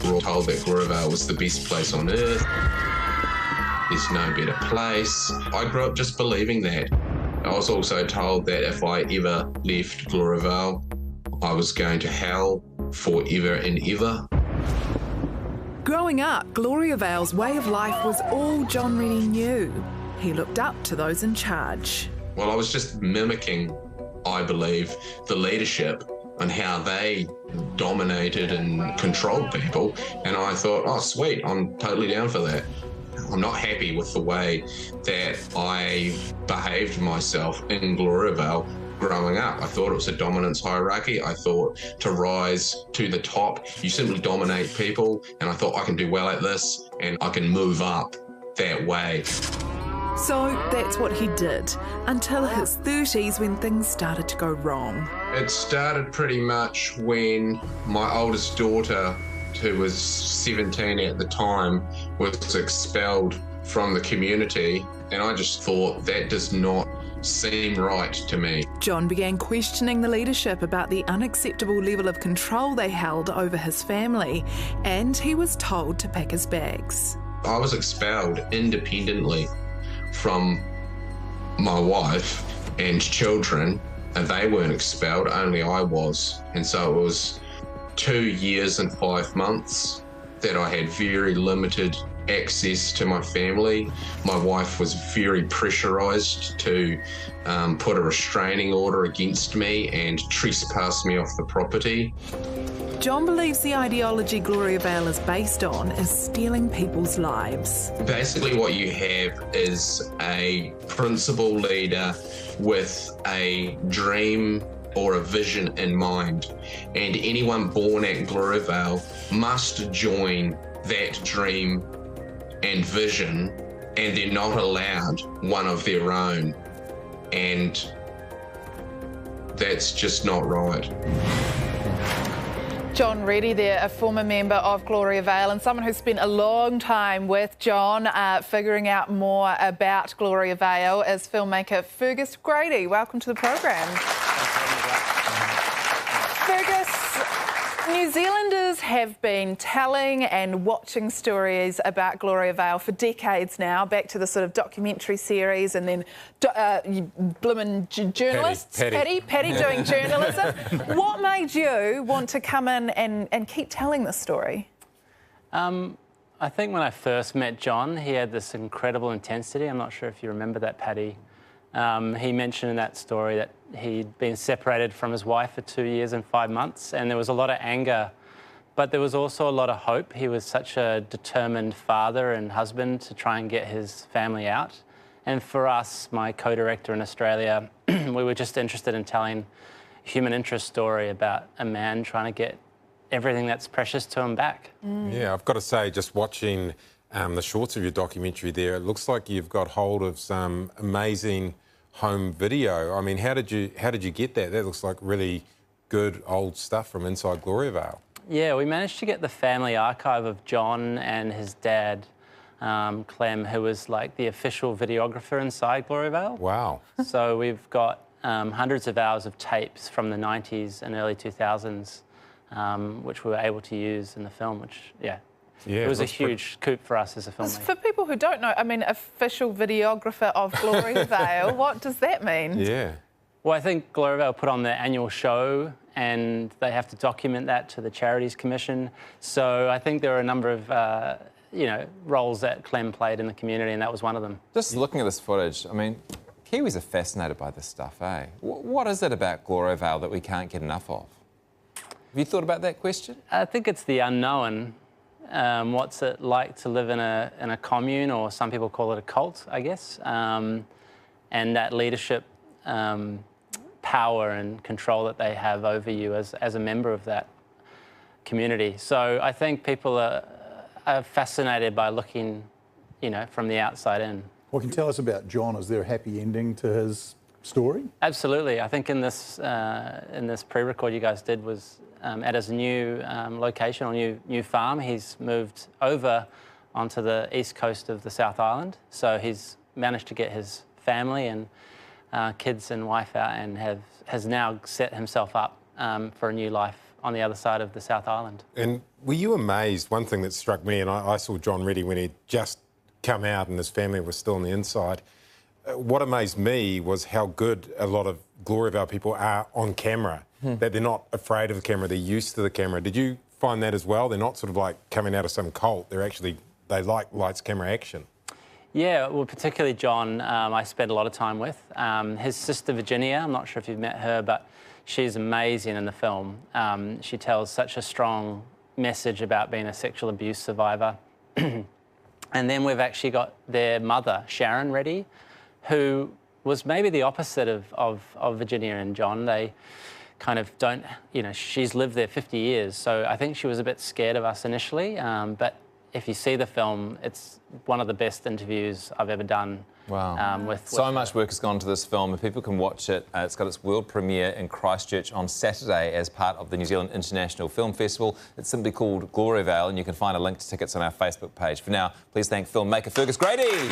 We're all told that Gloriavale was the best place on earth. There's no better place. I grew up just believing that. I was also told that if I ever left Gloriavale, I was going to hell forever and ever. Growing up, Gloriavale's way of life was all John really knew. He looked up to those in charge. Well, I was just mimicking, I believe, the leadership and how they dominated and controlled people. And I thought, oh, sweet, I'm totally down for that. I'm not happy with the way that I behaved myself in Gloriavale growing up. I thought it was a dominance hierarchy. I thought to rise to the top, you simply dominate people. And I thought I can do well at this and I can move up that way. So that's what he did, until his 30s when things started to go wrong. It started pretty much when my oldest daughter, who was 17 at the time, was expelled from the community. And I just thought that does not seem right to me. John began questioning the leadership about the unacceptable level of control they held over his family, and he was told to pack his bags. I was expelled independently from my wife and children, and they weren't expelled, only I was. And so it was 2 years and 5 months that I had very limited access to my family. My wife was very pressurised to put a restraining order against me and trespass me off the property. John believes the ideology Gloriavale is based on is stealing people's lives. Basically what you have is a principal leader with a dream or a vision in mind, and anyone born at Gloriavale must join that dream and vision, and they're not allowed one of their own, and that's just not right. John Reddy there, a former member of Gloriavale and someone who's spent a long time with John figuring out more about Gloriavale, is filmmaker Fergus Grady. Welcome to the program. Fergus, New Zealanders have been telling and watching stories about Gloriavale for decades now, back to the sort of documentary series, and then bloomin' journalists, Paddy doing journalism. What made you want to come in and keep telling this story? I think when I first met John, he had this incredible intensity. I'm not sure if you remember that, Paddy. He mentioned in that story that he'd been separated from his wife for 2 years and 5 months, and there was a lot of anger, but there was also a lot of hope. He was such a determined father and husband to try and get his family out. And for us, my co-director in Australia, we were just interested in telling a human interest story about a man trying to get everything that's precious to him back. Yeah, I've got to say, just watching the shorts of your documentary there, it looks like you've got hold of some amazing home video. I mean, how did you get that? That looks like really good old stuff from inside Gloriavale. Yeah, we managed to get the family archive of John and his dad, Clem, who was like the official videographer inside Gloriavale. Wow. So we've got hundreds of hours of tapes from the 90s and early 2000s, which we were able to use in the film, which, yeah, it was a huge coup for us as a filmmaker. For people who don't know, I mean, official videographer of Gloriavale, what does that mean? Yeah. Well, I think Gloriavale put on their annual show and they have to document that to the Charities Commission. So I think there are a number of, roles that Clem played in the community, and that was one of them. Just looking at this footage, I mean, Kiwis are fascinated by this stuff, eh? What is it about Gloriavale that we can't get enough of? Have you thought about that question? I think it's the unknown. What's it like to live in a commune, or some people call it a cult, I guess, and that leadership power and control that they have over you as a member of that community. So I think people are fascinated by looking, from the outside in. What can you tell us about John? Is there a happy ending to his story? Absolutely. I think in this pre-record you guys did was at his new location or new farm. He's moved over onto the east coast of the South Island. So he's managed to get his family and kids and wife out, and has now set himself up for a new life on the other side of the South Island. And were you amazed? One thing that struck me, and I saw John Reddy when he'd just come out and his family was still on the inside. What amazed me was how good a lot of Gloriavale people are on camera, that they're not afraid of the camera, they're used to the camera. Did you find that as well? They're not sort of like coming out of some cult, they like lights, camera, action. Yeah, well, particularly John, I spent a lot of time with. His sister Virginia, I'm not sure if you've met her, but she's amazing in the film. She tells such a strong message about being a sexual abuse survivor. And then we've actually got their mother, Sharon Reddy, who was maybe the opposite of Virginia and John. They kind of don't, you know, she's lived there 50 years, so I think she was a bit scared of us initially, but if you see the film, it's one of the best interviews I've ever done. Wow. So much work has gone into this film, and people can watch it. It's got its world premiere in Christchurch on Saturday as part of the New Zealand International Film Festival. It's simply called Gloriavale, and you can find a link to tickets on our Facebook page. For now, please thank filmmaker Fergus Grady.